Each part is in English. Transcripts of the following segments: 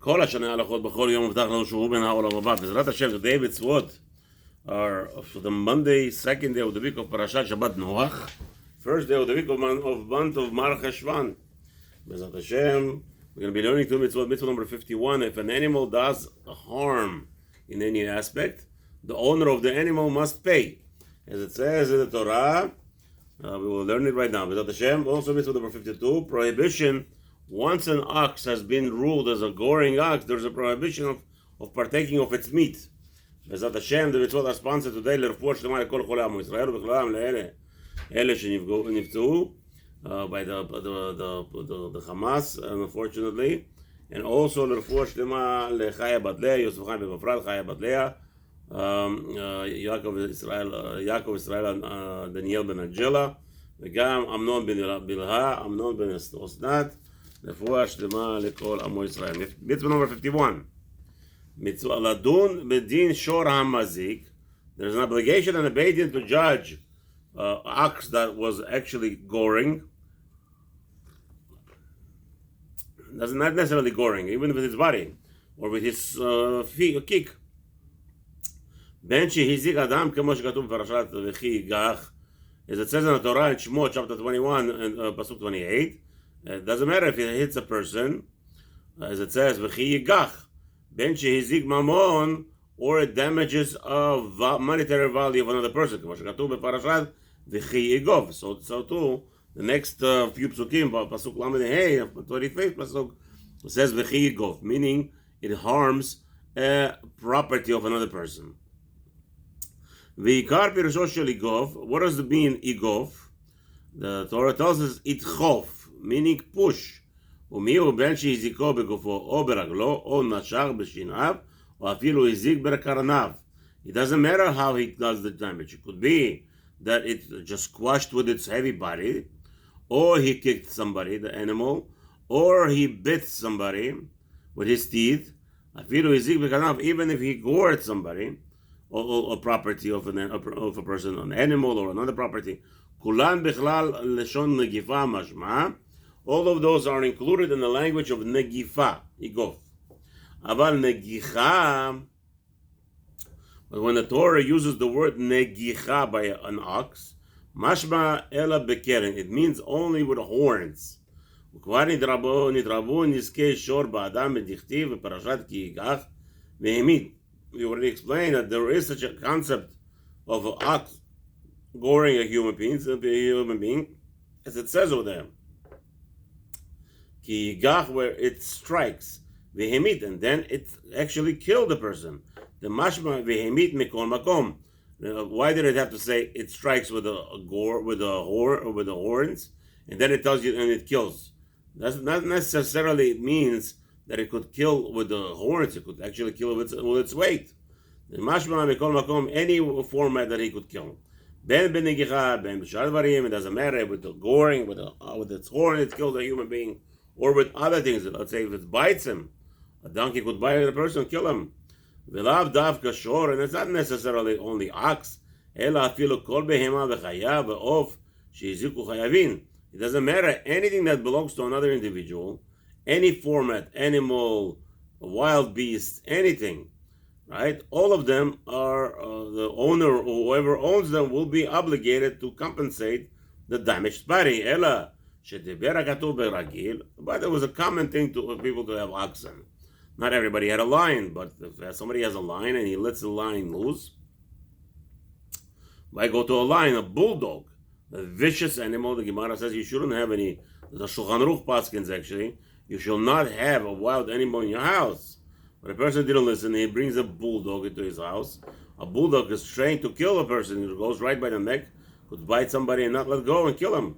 כל השנה הלכות בכל יום מובטח לנו שהוא בין העולם הבא. בעזרת השם, the day Mitzvot are for the Monday, second day of the week of Parashat Shabbat Noach, first day of the week of month of Mar Cheshvan. Bezat Hashem, we're going to be learning two mitzvot. Mitzvah number 51. If an animal does harm in any aspect, the owner of the animal must pay. As it says in the Torah, we will learn it right now. Bezat Hashem, also mitzvah number 52, prohibition. Once an ox has been ruled as a goring ox, there's a prohibition of partaking of its meat. Bezat Hashem, the mitzvot are sponsored today. לרפואה שלמה לכל חולי עמו ישראל ובכללם לאלה שנפצעו by the Hamas, unfortunately, and also לרפואה שלמה לחיה בת לאה, יוסף חיים ובפרט, חיה בת לאה, יעקב ישראל דניאל בן אנג'לה, וגם אמנון בן בלהה, אמנון בן אסנת, רפואה שלמה לכל עמו ישראל. Mitzvah number 51. מצווה לדון בדין שור המזיק. There's an obligation and a beit din to judge ox that was actually goring. That's not necessarily goring, even with his body or with his kick. בין שהזיק אדם כמו שכתוב בפרשת וכי ייגח, as it says in the Torah in Shemot chapter 21 and pasuk 28. It doesn't matter if it hits a person, as it says וכי ייגח, בין שהזיק ממון, or it damages a monetary value of another person, כמו שכתוב בפרשת וכי ייגוב. So too, the next few psukim, pasuk lamed hey, 25th pasuk, says וכי ייגוב, meaning it harms a property of another person. ועיקר פירושו של ייגוב, what does it mean ייגוב? The Torah tells us ידחוף, meaning push. ומי הוא בין שהזיקו בגופו או ברגלו או נשך בשינאיו או אפילו הזיק בקרניו. It doesn't matter how he does the damage. It could be that it just squashed with its heavy body, or he kicked somebody, the animal, or he bit somebody with his teeth. אפילו הזיק בקרניו, even if he gored somebody, or property of a person, an animal or another property. כולן בכלל לשון נגיפה משמע. All of those are included in the language of negifa, igof. Aval negicha, but when the Torah uses the word negicha by an ox, mashma ela bekeren, it means only with horns. וכבר נתרבו נזקי שור באדם בדכתיב בפרשת כי ייגח והמית. We already explained that there is such a concept of an ox goring a human being, as it says over there. Ki yigach, where it strikes, vehemit, and then it actually killed the person. The mashma vehemit mikol makom. Why did it have to say it strikes with a gore, with the horns, and then it tells you and it kills? That's not necessarily means that it could kill with the horns. It could actually kill with its weight. The mashma mikol makom, any format that he could kill. Ben b'negicha, ben b'shar dvarim. It doesn't matter with the goring, with its horn, it kills a human being. Or with other things, let's say if it bites him, a donkey could bite a person and kill him. V'lav davka shor, and it's not necessarily only ox. Ela afilu kol behema v'chaya v'of she'iziku chayavin. It doesn't matter, anything that belongs to another individual, any format, animal, wild beast, anything, right? All of them are, the owner or whoever owns them will be obligated to compensate the damaged body. Ela but it was a common thing to people to have oxen. Not everybody had a lion, but if somebody has a lion and he lets the lion loose, why go to a lion, a bulldog, a vicious animal? The Gemara says you shouldn't have any. The Shulchan Aruch paskins actually, you shall not have a wild animal in your house. But a person didn't listen, he brings a bulldog into his house. A bulldog is trained to kill a person. It goes right by the neck, could bite somebody and not let go and kill him.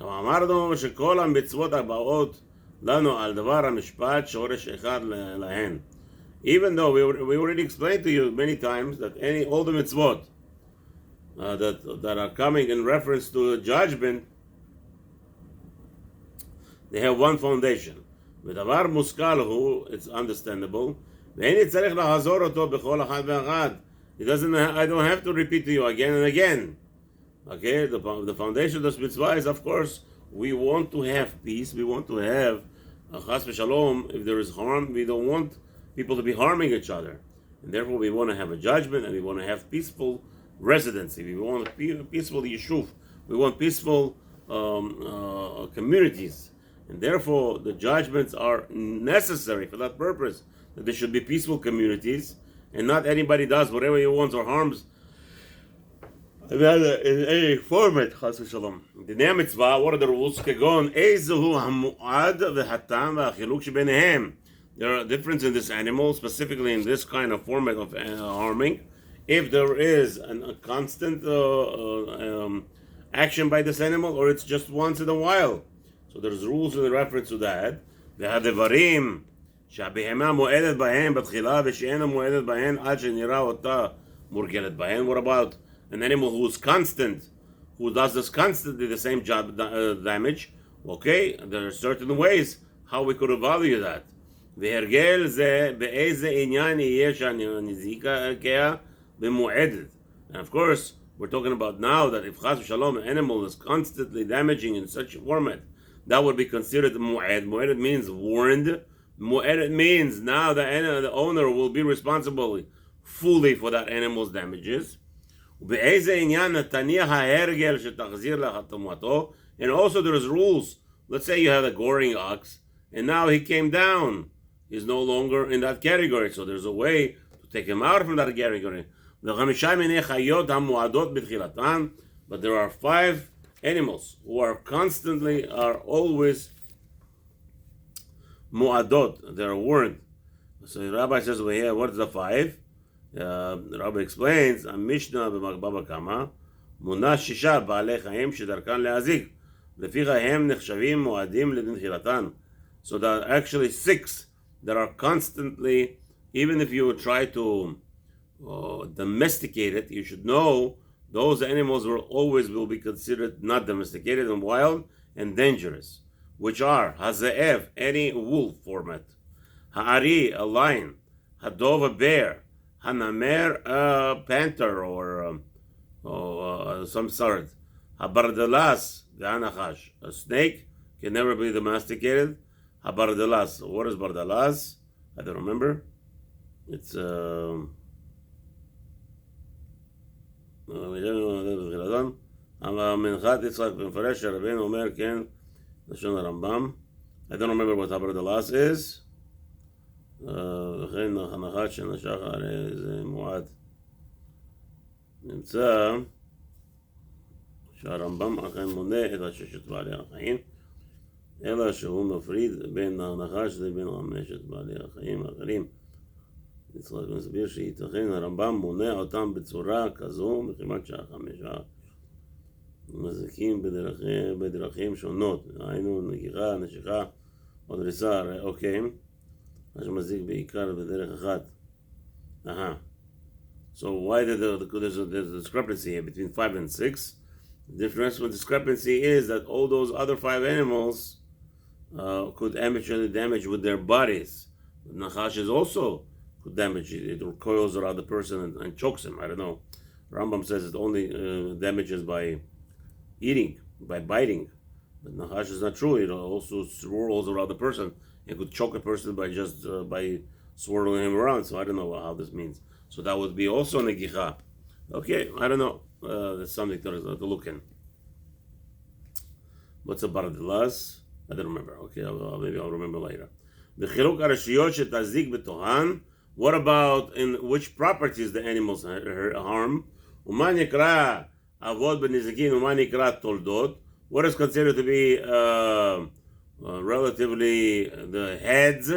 אמרנו שכל המצוות הבאות לנו על דבר המשפט שורש אחד להן. Even though we already explained to you many times that all the mitzvot that are coming in reference to judgment, they have one foundation. ודבר מושכל הוא, it's understandable, ואין צריך לחזור אותו בכל אחד ואחד. I don't have to repeat to you again and again. Okay, the foundation of this mitzvah is, of course, we want to have peace, we want to have Chas v'shalom, if there is harm, we don't want people to be harming each other. And therefore we want to have a judgment and we want to have peaceful residency. We want a peaceful yeshuv. We want peaceful communities. And therefore the judgments are necessary for that purpose, that there should be peaceful communities and not anybody does whatever he wants or harms in any format. Chas v'shalom. Dinei mitzvah, what are the rules? Kegon ezehu hamuad v'hatam v'achiluk shebenehem. There are differences in this animal, specifically in this kind of format of harming. If there is a constant action by this animal, or it's just once in a while. So there's rules in reference to that. והדברים שהבהמה מועדת בהן בתחילה ושאינה מועדת בהן עד שנראה אותה מורגלת בהן. What about an animal who is constant, who does this constantly, the same job damage? Okay, there are certain ways how we could evaluate that. והרגל זה באיזה עניין יהיה שהנזיקה כאה במועדת. And of course, we're talking about now that if chas v'shalom, an animal is constantly damaging in such a format, that would be considered mu'ed. Mu'ed means warned. Mu'ed means now the owner will be responsible fully for that animal's damages. And also there's rules. Let's say you have a goring ox, and now he came down. He's no longer in that category. So there's a way to take him out from that category. But there are 5 animals who are always mu'adot. They're warned. So the Rabbi says over here, what is the 5? The Rabbi explains, המשנה בבבא קמא, מונה 6 בעלי חיים שדרכן להזיק. לפיכך הם נחשבים מועדים לדין תחילתן. So there are actually 6 that are constantly, even if you try to domesticate it, you should know those animals will be considered not domesticated and wild and dangerous, which are haze'ev, any wolf format, ha'ari, a lion, hadov, a bear, hanamer, a panther or some sort, habardalas, the anachash, a snake can never be domesticated. Habardalas, what is bardalas? I don't remember. It's מנחת יצחק במפרש שהרבינו אומר כן לשון הרמב"ם. I don't remember what הברדלס is. וכן הנחת שנשך הרי זה מועד. נמצא שהרמב"ם אכן מונה את 6 בעלי החיים, אלא שהוא מפריד בין הנחש לבין 5 בעלי החיים האחרים. יצחק מסביר שייתכן הרמב"ם מונה אותם בצורה כזו, מכיוון שה5 מזיקים בדרכים שונות, היינו נגיחה, נשיכה או דריסה. אוקיי, מה שמזיק בעיקר בדרך אחת. So why there's a discrepancy here between 5 and 6? The discrepancy is that all those other 5 animals could actually damage with their bodies. But Nachash is also could damage it. It recoils around the person and chokes him. I don't know. Rambam says it only damages by eating, by biting. But Nachash is not true. It also swirls around the person. It could choke a person by just by swirling him around. So I don't know how this means. So that would be also negicha. Okay, I don't know. That's something to look in. What's a bardalas? I don't remember. Okay, maybe I'll remember later. The chiluk arashiyot shetazik betohan. What about in which properties the animals harm? Uma nikra avod benizikin, uma nikra toldot. What is considered to be relatively the heads?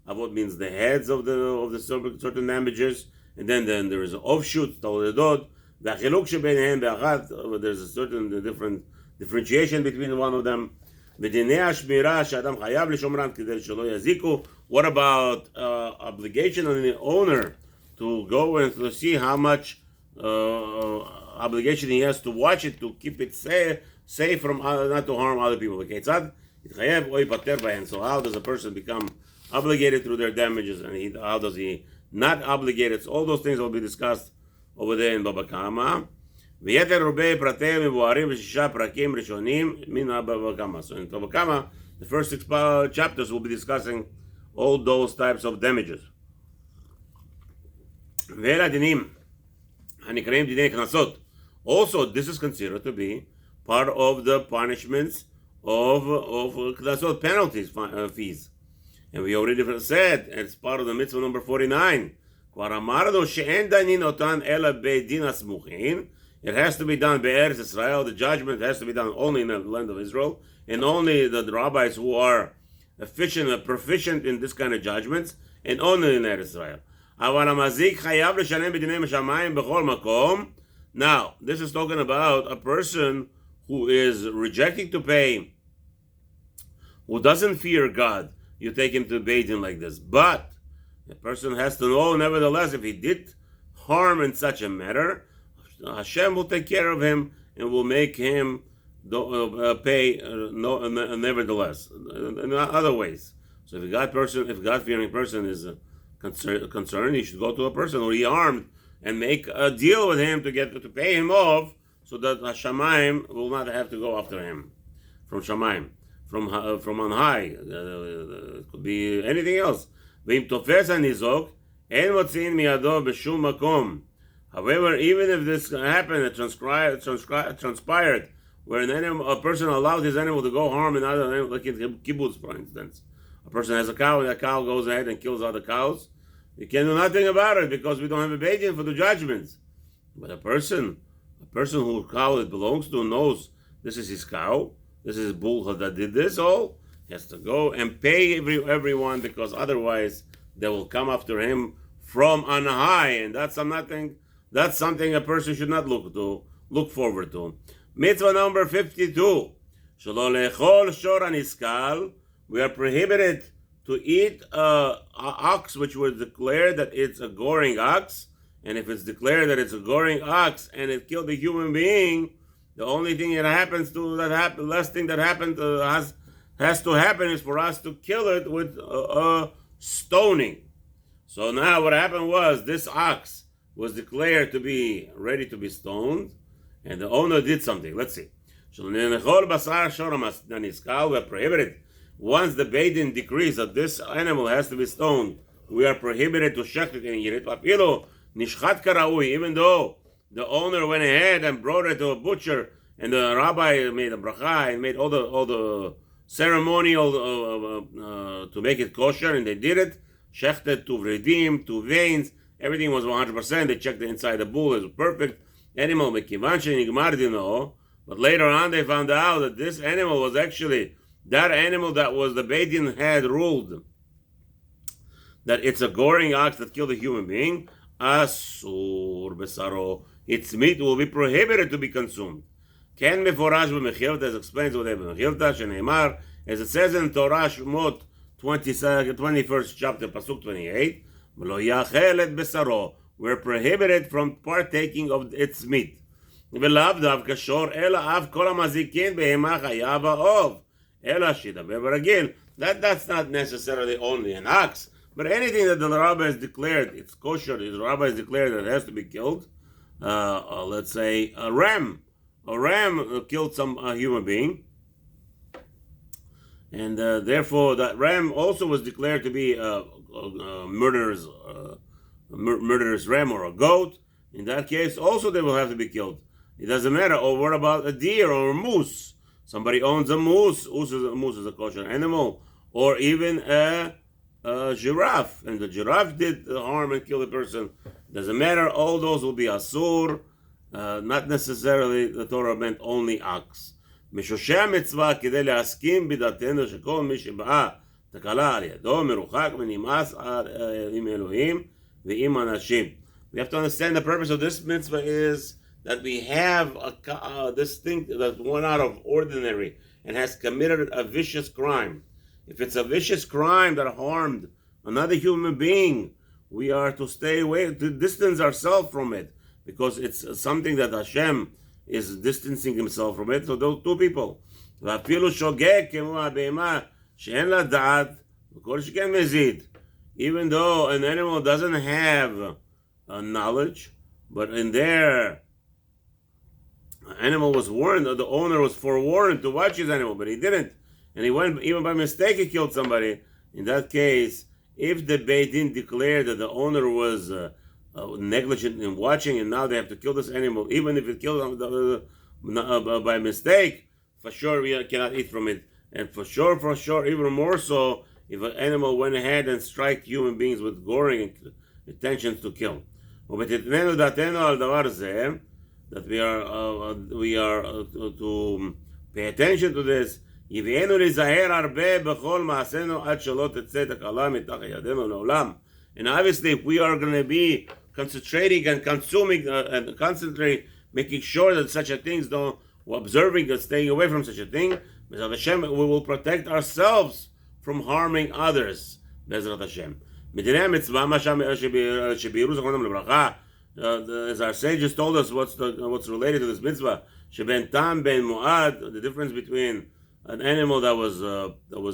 Avod means the heads of the certain damages, and then there is an offshoot toldot. The chiluk shebenehem be'achat. There's a certain different differentiation between one of them. What about obligation on the owner to go and to see how much obligation he has to watch it, to keep it safe from not to harm other people? So how does a person become obligated through their damages, and how does he not obligated? So all those things will be discussed over there in Baba Kama. ויתר רובי פרטי מבוארים ב6 פרקים ראשונים מן הבבא קמא. So in Baba Kama, The first 6 chapters will be discussing all those types of damages. Also, this is considered to be part of the punishments of Knesset, penalties, fees. And we already said, it's part of the mitzvah number 49. It has to be done be'eretz Israel. The judgment has to be done only in the land of Israel, and only the rabbis who are proficient in this kind of judgments, and only in Eretz Israel. Now, this is talking about a person who is rejecting to pay, who doesn't fear God. You take him to Beit Din like this. But the person has to know, nevertheless, if he did harm in such a matter, Hashem will take care of him and will make him pay nevertheless in other ways. So if a God-fearing person is concerned, he should go to a person who he harmed and make a deal with him to pay him off, so that Hashemayim will not have to go after him from Shamayim, from on high. It could be anything else. However, even if this happened, it transpired, where a person allowed his animal to go harm another animal, like in kibbutz, for instance. A person has a cow, and that cow goes ahead and kills other cows. You can do nothing about it because we don't have a Beit Din for the judgments. But a person whose cow it belongs to knows this is his cow, this is his bull that did this all, he has to go and pay everyone, because otherwise they will come after him from on high, and that's something a person should not look forward to. Mitzvah number 52. We are prohibited to eat an ox which was declared that it's a goring ox. And if it's declared that it's a goring ox and it killed a human being, the only thing last thing that happened has to happen is for us to kill it with stoning. So now what happened was, this ox was declared to be ready to be stoned, and the owner did something. Let's see. We are prohibited. Once the Beit Din decrees that this animal has to be stoned, we are prohibited to shecht it and eat it. Even though the owner went ahead and brought it to a butcher, and the rabbi made a bracha and made all the ceremonial to make it kosher, and they did it, shechted to vredim, to veins, everything was 100%. They checked the inside of the bull, it was perfect. Animal, but later on they found out that this animal was actually that animal that was the Beit Din had ruled that it's a goring ox that killed a human being. Asur besaro, its meat will be prohibited to be consumed. Ken meforash b'mechilta, as explains what b'mechilta, sheneimar, as it says in Torah Shemot 21st chapter, pasuk 28, v'lo yachel et besaro, we're prohibited from partaking of its meat. V'lav dav kashor ela av kol hamazikin behema chayav ha'ov ela shidaber b'ragil. That's not necessarily only an ox, but anything that the rabbi has declared it's kosher, the rabbi has declared that it has to be killed. Let's say a ram killed some human being, and therefore that ram also was declared to be a murderous ram or a goat. In that case, also they will have to be killed. It doesn't matter. Or what about a deer or a moose? Somebody owns a moose. Moose is a kosher animal, or even a giraffe, and the giraffe did harm and kill a person. Doesn't matter. All those will be asur. Not necessarily the Torah meant only ox. משושי המצווה כדי להסכים בדעתנו שכל מי שבאה תקלה על ידו מרוחק ונמאס עם אלוהים ועם אנשים. We have to understand the purpose of this mitzvah is that we have this thing that's one out of ordinary and has committed a vicious crime. If it's a vicious crime that harmed another human being, we are to stay away, to distance ourselves from it, because it's something that Hashem is distancing himself from it. So those two people, even though an animal doesn't have knowledge, but in there, animal was warned, the owner was forewarned to watch his animal, but he didn't. and he went, even by mistake he killed somebody, in that case, if the Beit Din declared that the owner was negligent in watching, and now they have to kill this animal, even if it killed by mistake, for sure we cannot eat from it. And for sure, even more so, if an animal went ahead and struck human beings with goring intentions to kill. That we are to pay attention to this. And obviously, if we are going to be concentrating and consuming and concentrate, making sure that such a things don't, observing and staying away from such a thing, Bezrat Hashem, we will protect ourselves from harming others. Bezrat Hashem. As our sages told us, what's related to this mitzvah, sheben tam ben muad, the difference between an animal that was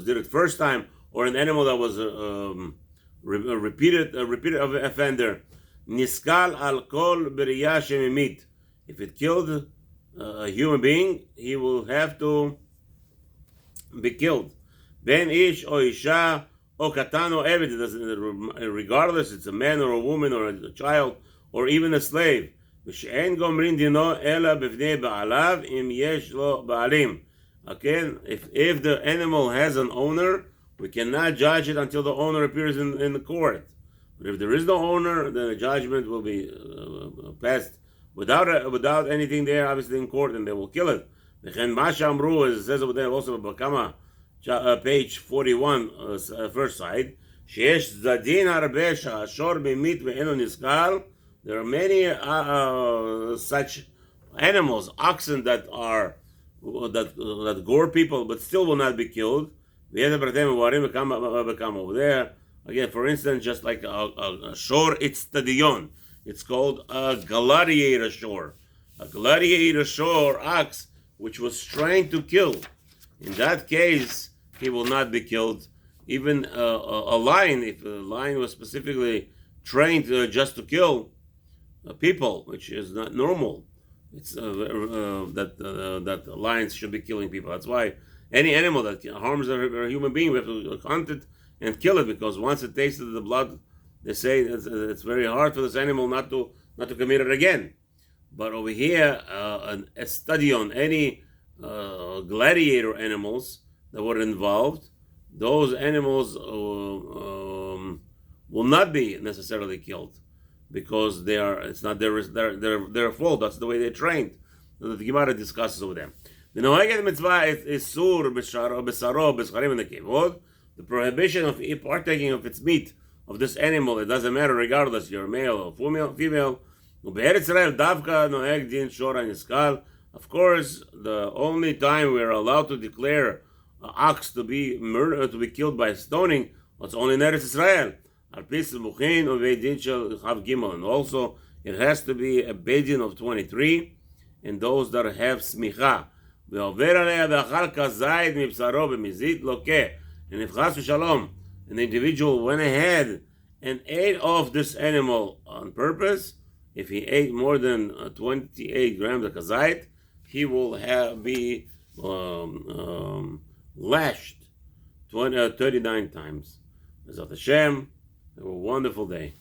did it first time or an animal that was repeated offender. Niskal al kol beriya shemimit. If it killed a human being, he will have to be killed. Ben ish o isha o katan o eved. Regardless, it's a man or a woman or a child or even a slave. V'she'en gomrin dino ela b'vnei ba'alav im yesh lo ba'alim. Again, if the animal has an owner, we cannot judge it until the owner appears in the court. But if there is no owner, then a judgment will be passed without anything there, obviously in court, and they will kill it. V'chen ma she'amru, as it says over there, also Bakama, page 41, first side, she'esh zadin harbe she'ashor b'mit ve'eno niskal. There are many such animals, oxen that gore people, but still will not be killed. Over there, again, for instance, just like a shor itztadion, it's called a gladiator shor. A gladiator shor ox, which was trained to kill. In that case, he will not be killed. Even a lion, if a lion was specifically trained just to kill people, which is not normal. It's that lions should be killing people. That's why any animal that harms a human being, we have to hunt it and kill it, because once it tasted the blood, they say it's very hard for this animal not to commit it again. But over here, a study on any gladiator animals that were involved, those animals will not be necessarily killed, because it's not their fault. That's the way they're trained. So the Gemara discusses over them. The Noheged mitzvah is sur b'sharo b'saro b'scharim and the kevod. The prohibition of partaking of its meat of this animal, it doesn't matter regardless you're male or female. U'be'eretz Israel davka noheg din shora niskal. Of course, the only time we are allowed to declare an ox to be murdered, to be killed by stoning, it's only in Eretz Israel. And also, it has to be a Beit Din of 23, and those that have smicha. And if chas v'shalom, an individual went ahead and ate off this animal on purpose, if he ate more than 28 grams of kazait, he will be lashed 39 times. LaHaShem, have a wonderful day.